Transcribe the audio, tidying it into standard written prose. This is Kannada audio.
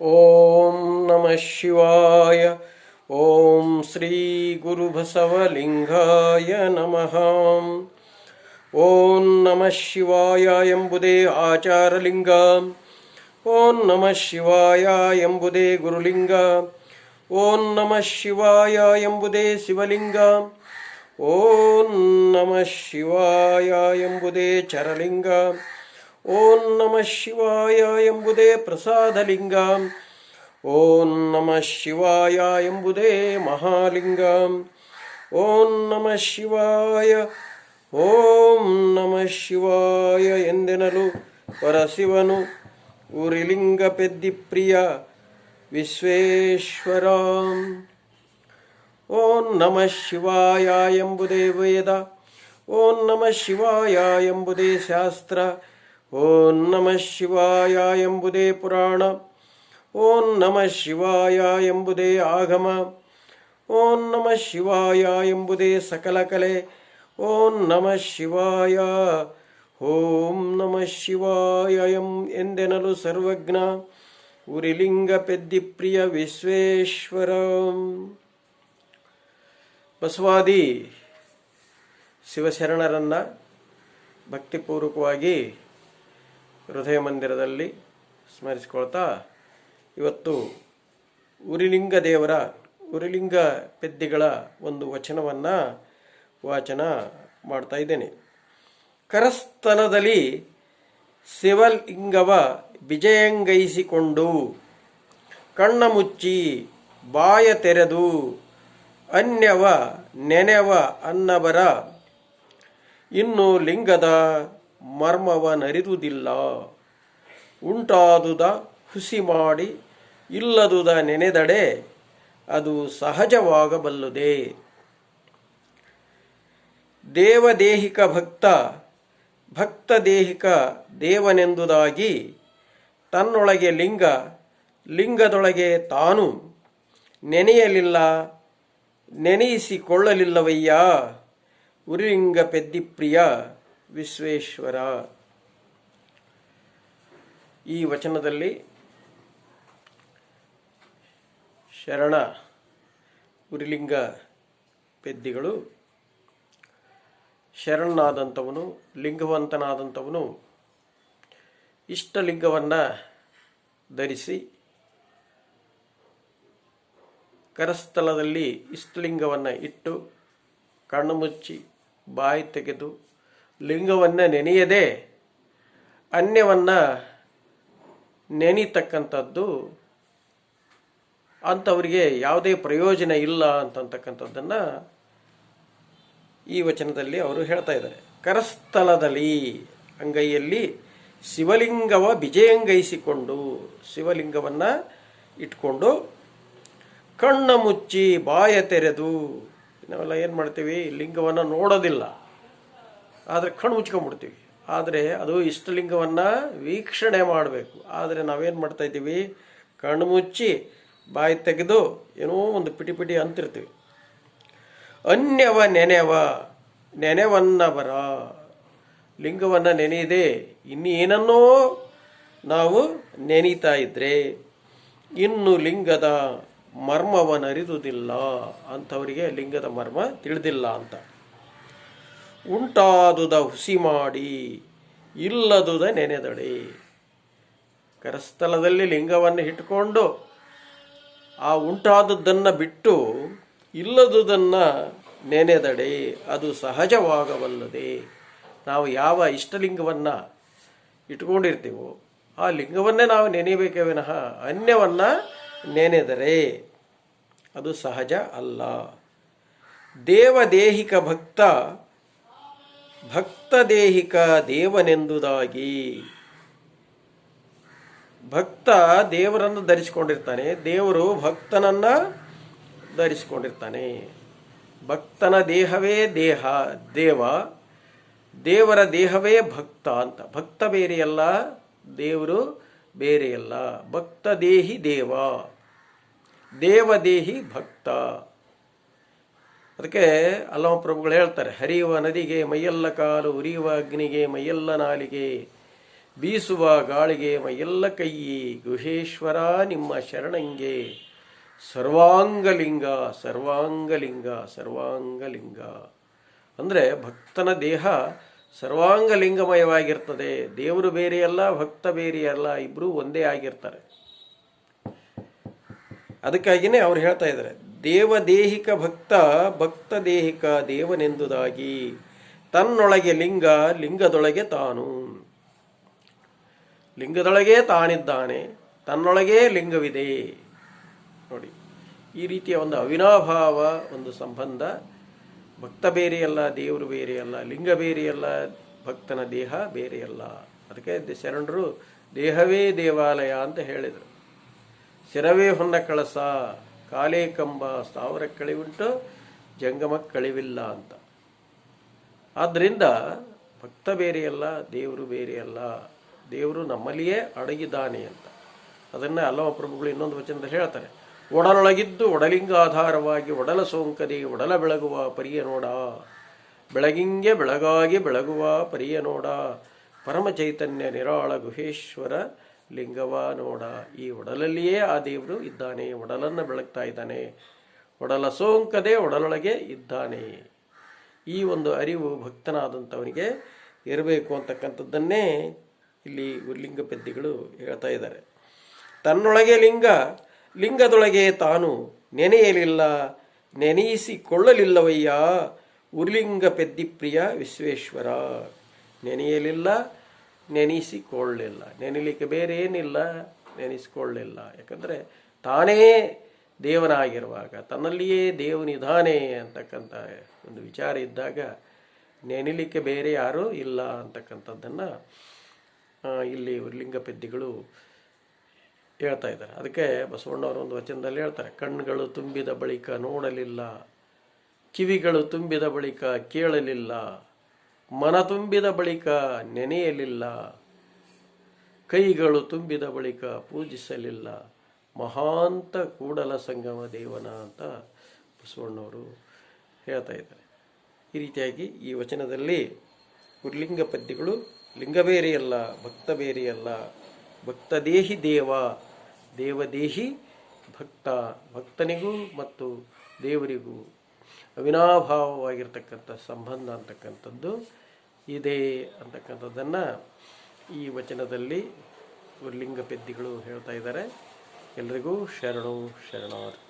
ಓಂ ನಮಃ ಶಿವಾಯ. ಓಂ ಶ್ರೀ ಗುರು ಬಸವಲಿಂಗಾಯ ನಮಃ. ಓಂ ನಮಃ ಶಿವಾಯ ಎಂಬುದೇ ಆಚಾರಲಿಂಗ. ಓಂ ನಮಃ ಶಿವಾಯ ಎಂಬುದೇ ಗುರುಲಿಂಗ. ಓಂ ನಮಃ ಶಿವಾಯ ಎಂಬುದೇ ಶಿವಲಿಂಗ. ಓಂ ನಮಃ ಶಿವಾಯ ಎಂಬುದೇ ಚರಲಿಂಗ. ಓಂ ನಮಃ ಶಿವಾಯ ಎಂಬುದೇ ಪ್ರಸಾದಲಿಂಗ. ಓಂ ನಮಃ ಶಿವಾಯ ಎಂಬುದೇ ಮಹಾಲಿಂಗ. ಓಂ ನಮಃ ಶಿವಾಯ. ಓಂ ನಮಃ ಶಿವಾಯ ಎಂದೆನಲು ಪರಶಿವನು ಉರಿಲಿಂಗ ಪೆದ್ದಿಪ್ರಿಯ ವಿಶ್ವೇಶ್ವರ. ಓಂ ನಮಃ ಶಿವಾಯ ಎಂಬುದೇ ವೇದ. ಓಂ ನಮಃ ಶಿವಾಯ ಎಂಬುದೇ ಶಾಸ್ತ್ರ. ಓಂ ನಮಃ ಶಿವಾಯ ಎಂಬುದೇ ಪುರಾಣ. ಓಂ ನಮಃ ಶಿವಾಯ ಎಂಬುದೇ ಆಗಮ. ಓಂ ನಮಃ ಶಿವಾಯ ಎಂಬುದೇ ಸಕಲ ಕಲೆ. ಓಂ ನಮಃ ಶಿವಾಯ. ಓಂ ನಮಃ ಶಿವಾಯ ಎಂದೆನಲು ಸರ್ವಜ್ಞ ಉರಿಲಿಂಗ ಪೆದ್ದಿಪ್ರಿಯ ವಿಶ್ವೇಶ್ವರ. ಬಸವಾದಿ ಶಿವಶರಣರನ್ನು ಭಕ್ತಿಪೂರ್ವಕವಾಗಿ ಹೃದಯ ಮಂದಿರದಲ್ಲಿ ಸ್ಮರಿಸಿಕೊಳ್ತಾ ಇವತ್ತು ಉರಿಲಿಂಗ ದೇವರ ಉರಿಲಿಂಗ ಪೆದ್ದಿಗಳ ಒಂದು ವಚನವನ್ನು ವಾಚನ ಮಾಡ್ತಾ ಇದ್ದೇನೆ. ಕರಸ್ಥಲದಲ್ಲಿ ಶಿವಲಿಂಗವ ವಿಜಯಂಗೈಸಿಕೊಂಡು ಕಣ್ಣ ಮುಚ್ಚಿ ಬಾಯ ತೆರೆದು ಅನ್ಯವ ನೆನೆವ ಅನ್ನಬರ ಇನ್ನು ಲಿಂಗದ ಮರ್ಮವನರಿದುದಿಲ್ಲ. ಉಂಟಾದುದ ಹುಸಿ ಮಾಡಿ ಇಲ್ಲದುದ ನೆನೆದಡೆ ಅದು ಸಹಜವಾಗಬಲ್ಲುದೆ. ದೇವದೇಹಿಕ ಭಕ್ತ ಭಕ್ತದೇಹಿಕ ದೇವನೆಂದುದಾಗಿ ತನ್ನೊಳಗೆ ಲಿಂಗ ಲಿಂಗದೊಳಗೆ ತಾನು ನೆನೆಯಲಿಲ್ಲ ನೆನೆಯಿಸಿಕೊಳ್ಳಲಿಲ್ಲವಯ್ಯ ಉರಿಲಿಂಗ ಪೆದ್ದಿಪ್ರಿಯ ವಿಶ್ವೇಶ್ವರ. ಈ ವಚನದಲ್ಲಿ ಶರಣ ಉರಿಲಿಂಗ ಪೆದ್ದಿಗಳು ಶರಣನಾದಂಥವನು ಲಿಂಗವಂತನಾದಂಥವನು ಇಷ್ಟಲಿಂಗವನ್ನು ಧರಿಸಿ ಕರಸ್ಥಲದಲ್ಲಿ ಇಷ್ಟಲಿಂಗವನ್ನು ಇಟ್ಟು ಕಣ್ಣು ಮುಚ್ಚಿ ಬಾಯಿ ತೆಗೆದು ಲಿಂಗವನ್ನು ನೆನೆಯದೆ ಅನ್ಯವನ್ನು ನೆನೀತಕ್ಕಂಥದ್ದು ಅಂಥವರಿಗೆ ಯಾವುದೇ ಪ್ರಯೋಜನ ಇಲ್ಲ ಅಂತಕ್ಕಂಥದ್ದನ್ನು ಈ ವಚನದಲ್ಲಿ ಅವರು ಹೇಳ್ತಾ ಇದ್ದಾರೆ. ಕರಸ್ಥಲದಲ್ಲಿ ಅಂಗೈಯಲ್ಲಿ ಶಿವಲಿಂಗವ ವಿಜಯಂಗೈಸಿಕೊಂಡು ಶಿವಲಿಂಗವನ್ನು ಇಟ್ಕೊಂಡು ಕಣ್ಣ ಮುಚ್ಚಿ ಬಾಯ ತೆರೆದು, ನಾವೆಲ್ಲ ಏನು ಮಾಡ್ತೀವಿ, ಲಿಂಗವನ್ನು ನೋಡೋದಿಲ್ಲ ಆದರೆ ಕಣ್ಣು ಮುಚ್ಕೊಂಡ್ಬಿಡ್ತೀವಿ. ಆದರೆ ಅದು ಇಷ್ಟಲಿಂಗವನ್ನು ವೀಕ್ಷಣೆ ಮಾಡಬೇಕು. ಆದರೆ ನಾವೇನು ಮಾಡ್ತಾ ಇದ್ದೀವಿ, ಕಣ್ಣು ಮುಚ್ಚಿ ಬಾಯಿ ತೆಗೆದು ಏನೋ ಒಂದು ಪಿಟಿ ಪಿಟಿ ಅಂತಿರ್ತೀವಿ. ಅನ್ಯವ ನೆನೆವನ್ನ ಬರ ಲಿಂಗವನ್ನು ನೆನೆಯದೆ ಇನ್ನೇನನ್ನೋ ನಾವು ನೆನೀತಾ ಇದ್ರೆ ಇನ್ನು ಲಿಂಗದ ಮರ್ಮವನ್ನರಿದುದಿಲ್ಲ, ಅಂಥವರಿಗೆ ಲಿಂಗದ ಮರ್ಮ ತಿಳಿದಿಲ್ಲ ಅಂತ. ಉಂಟಾದುದ ಹುಸಿ ಮಾಡಿ ಇಲ್ಲದುದ ನೆನೆದಡೆ. ಕರಸ್ಥಲದಲ್ಲಿ ಲಿಂಗವನ್ನು ಇಟ್ಟುಕೊಂಡು ಆ ಉಂಟಾದದ್ದನ್ನು ಬಿಟ್ಟು ಇಲ್ಲದುದನ್ನು ನೆನೆದಡೆ ಅದು ಸಹಜವಾಗಬಲ್ಲದೆ. ನಾವು ಯಾವ ಇಷ್ಟಲಿಂಗವನ್ನು ಇಟ್ಕೊಂಡಿರ್ತೀವೋ ಆ ಲಿಂಗವನ್ನೇ ನಾವು ನೆನೆಯಬೇಕೇ ವಿನಃ ಅನ್ಯವನ್ನು ನೆನೆದರೆ ಅದು ಸಹಜ ಅಲ್ಲ. ದೇವದೇಹಿಕ ಭಕ್ತ ಭಕ್ತದೇಹಿಕ ದೇವನೆಂದುದಾಗಿ. ಭಕ್ತ ದೇವರನ್ನು ಧರಿಸಿಕೊಂಡಿರ್ತಾನೆ, ದೇವರು ಭಕ್ತನನ್ನು ಧರಿಸಿಕೊಂಡಿರ್ತಾನೆ. ಭಕ್ತನ ದೇಹವೇ ದೇವ, ದೇವರ ದೇಹವೇ ಭಕ್ತ ಅಂತ. ಭಕ್ತ ಬೇರೆಯಲ್ಲ, ದೇವರು ಬೇರೆಯಲ್ಲ. ಭಕ್ತ ದೇಹಿ ದೇವ, ದೇವದೇಹಿ ಭಕ್ತ. ಅದಕ್ಕೆ ಅಲ್ಲಮ ಪ್ರಭುಗಳು ಹೇಳ್ತಾರೆ, ಹರಿಯುವ ನದಿಗೆ ಮೈಯೆಲ್ಲ ಕಾಲು, ಉರಿಯುವ ಅಗ್ನಿಗೆ ಮೈಯೆಲ್ಲ ನಾಲಿಗೆ, ಬೀಸುವ ಗಾಳಿಗೆ ಮೈಯೆಲ್ಲ ಕೈಯಿ ಗುಹೇಶ್ವರ ನಿಮ್ಮ ಶರಣಂಗೆ ಸರ್ವಾಂಗಲಿಂಗ ಸರ್ವಾಂಗಲಿಂಗ ಸರ್ವಾಂಗಲಿಂಗ. ಅಂದರೆ ಭಕ್ತನ ದೇಹ ಸರ್ವಾಂಗಲಿಂಗಮಯವಾಗಿರ್ತದೆ. ದೇವರು ಬೇರೆಯಲ್ಲ, ಭಕ್ತ ಬೇರೆಯಲ್ಲ, ಇಬ್ಬರೂ ಒಂದೇ ಆಗಿರ್ತಾರೆ. ಅದಕ್ಕಾಗಿಯೇ ಅವ್ರು ಹೇಳ್ತಾ ಇದ್ದಾರೆ, ದೇವದೇಹಿಕ ಭಕ್ತ ಭಕ್ತ ದೇಹಿಕ ದೇವನೆಂದುದಾಗಿ, ತನ್ನೊಳಗೆ ಲಿಂಗ ಲಿಂಗದೊಳಗೆ ತಾನು. ಲಿಂಗದೊಳಗೆ ತಾನಿದ್ದಾನೆ, ತನ್ನೊಳಗೇ ಲಿಂಗವಿದೆ. ನೋಡಿ, ಈ ರೀತಿಯ ಒಂದು ಅವಿನಾಭಾವ ಒಂದು ಸಂಬಂಧ. ಭಕ್ತ ಬೇರೆಯಲ್ಲ, ದೇವರು ಬೇರೆಯಲ್ಲ, ಲಿಂಗ ಬೇರೆಯಲ್ಲ, ಭಕ್ತನ ದೇಹ ಬೇರೆಯಲ್ಲ. ಅದಕ್ಕೆ ಶರಣರು ದೇಹವೇ ದೇವಾಲಯ ಅಂತ ಹೇಳಿದರು. ಶಿರವೇ ಹೊನ್ನ ಕಳಸ, ಕಾಲೇ ಕಂಬ, ಸ್ಥಾವರ ಕಳಿವುಂಟು ಜಂಗಮ ಕಳಿವಿಲ್ಲ ಅಂತ. ಆದ್ದರಿಂದ ಭಕ್ತ ಬೇರೆಯಲ್ಲ, ದೇವರು ಬೇರೆಯಲ್ಲ, ದೇವರು ನಮ್ಮಲ್ಲಿಯೇ ಅಡಗಿದ್ದಾನೆ ಅಂತ. ಅದನ್ನು ಅಲ್ಲಮ ಪ್ರಭುಗಳು ಇನ್ನೊಂದು ವಚನದಲ್ಲಿ ಹೇಳ್ತಾರೆ, ಒಡಲೊಳಗಿದ್ದು ಒಡಲಿಂಗ ಆಧಾರವಾಗಿ ಒಡಲ ಸೋಂಕದೆ ಒಡಲ ಬೆಳಗುವ ಪರಿಯ ನೋಡ, ಬೆಳಗಿಂಗೆ ಬೆಳಗಾಗಿ ಬೆಳಗುವ ಪರಿಯ ನೋಡ, ಪರಮ ಚೈತನ್ಯ ನಿರಾಳ ಗುಹೇಶ್ವರ ಲಿಂಗವ ನೋಡ. ಈ ಒಡಲಲ್ಲಿಯೇ ಆ ದೇವರು ಇದ್ದಾನೆ, ಒಡಲನ್ನು ಬೆಳಗ್ತಾ ಇದ್ದಾನೆ, ಒಡಲ ಸೋಂಕದೆ ಒಡಲೊಳಗೆ ಇದ್ದಾನೆ. ಈ ಒಂದು ಅರಿವು ಭಕ್ತನಾದಂಥವನಿಗೆ ಇರಬೇಕು ಅಂತಕ್ಕಂಥದ್ದನ್ನೇ ಇಲ್ಲಿ ಲಿಂಗ ಪೆದ್ದಿಗಳು ಹೇಳ್ತಾ ಇದ್ದಾರೆ. ತನ್ನೊಳಗೆ ಲಿಂಗ ಲಿಂಗದೊಳಗೆ ತಾನು ನೆನೆಯಲಿಲ್ಲ ನೆನೆಯಿಸಿಕೊಳ್ಳಲಿಲ್ಲವಯ್ಯ ಉರ್ಲಿಂಗ ಪೆದ್ದಿಪ್ರಿಯ ವಿಶ್ವೇಶ್ವರ. ನೆನೆಯಲಿಲ್ಲ, ನೆನೆಸಿಕೊಳ್ಳಲಿಲ್ಲ. ನೆನೆಯಲಿಕ್ಕೆ ಬೇರೆ ಏನಿಲ್ಲ, ನೆನೆಸಿಕೊಳ್ಳಲಿಲ್ಲ. ಯಾಕಂದರೆ ತಾನೇ ದೇವನಾಗಿರುವಾಗ, ತನ್ನಲ್ಲಿಯೇ ದೇವನಿದ್ದಾನೆ ಅಂತಕ್ಕಂಥ ಒಂದು ವಿಚಾರ ಇದ್ದಾಗ ನೆನೆಯಲಿಕ್ಕೆ ಬೇರೆ ಯಾರೂ ಇಲ್ಲ ಅಂತಕ್ಕಂಥದ್ದನ್ನು ಇಲ್ಲಿ ಲಿಂಗ ಪೆದ್ದಿಗಳು ಹೇಳ್ತಾ ಇದ್ದಾರೆ. ಅದಕ್ಕೆ ಬಸವಣ್ಣವರು ಒಂದು ವಚನದಲ್ಲಿ ಹೇಳ್ತಾರೆ, ಕಣ್ಣುಗಳು ತುಂಬಿದ ಬಳಿಕ ನೋಡಲಿಲ್ಲ, ಕಿವಿಗಳು ತುಂಬಿದ ಬಳಿಕ ಕೇಳಲಿಲ್ಲ, ಮನ ತುಂಬಿದ ಬಳಿಕ ನೆನೆಯಲಿಲ್ಲ, ಕೈಗಳು ತುಂಬಿದ ಬಳಿಕ ಪೂಜಿಸಲಿಲ್ಲ, ಮಹಾಂತ ಕೂಡಲ ಸಂಗಮ ದೇವನ ಅಂತ ಬಸವಣ್ಣವರು ಹೇಳ್ತಾ ಇದ್ದಾರೆ. ಈ ರೀತಿಯಾಗಿ ಈ ವಚನದಲ್ಲಿ ಲಿಂಗ ಪದ್ಯಗಳು ಲಿಂಗ ಬೇರೆಯಲ್ಲ, ಭಕ್ತ ಬೇರೆಯಲ್ಲ, ಭಕ್ತ ದೇಹಿ ದೇವ, ದೇವದೇಹಿ ಭಕ್ತ. ಭಕ್ತನಿಗೂ ಮತ್ತು ದೇವರಿಗೂ ಅವಿನಾಭಾವವಾಗಿರ್ತಕ್ಕಂಥ ಸಂಬಂಧ ಅಂತಕ್ಕಂಥದ್ದು ಇದೆ ಅಂತಕ್ಕಂಥದ್ದನ್ನು ಈ ವಚನದಲ್ಲಿ ಲಿಂಗ ಪೆದ್ದಿಗಳು ಹೇಳ್ತಾ ಇದ್ದಾರೆ. ಎಲ್ರಿಗೂ ಶರಣು ಶರಣಾರ್ಥಿ.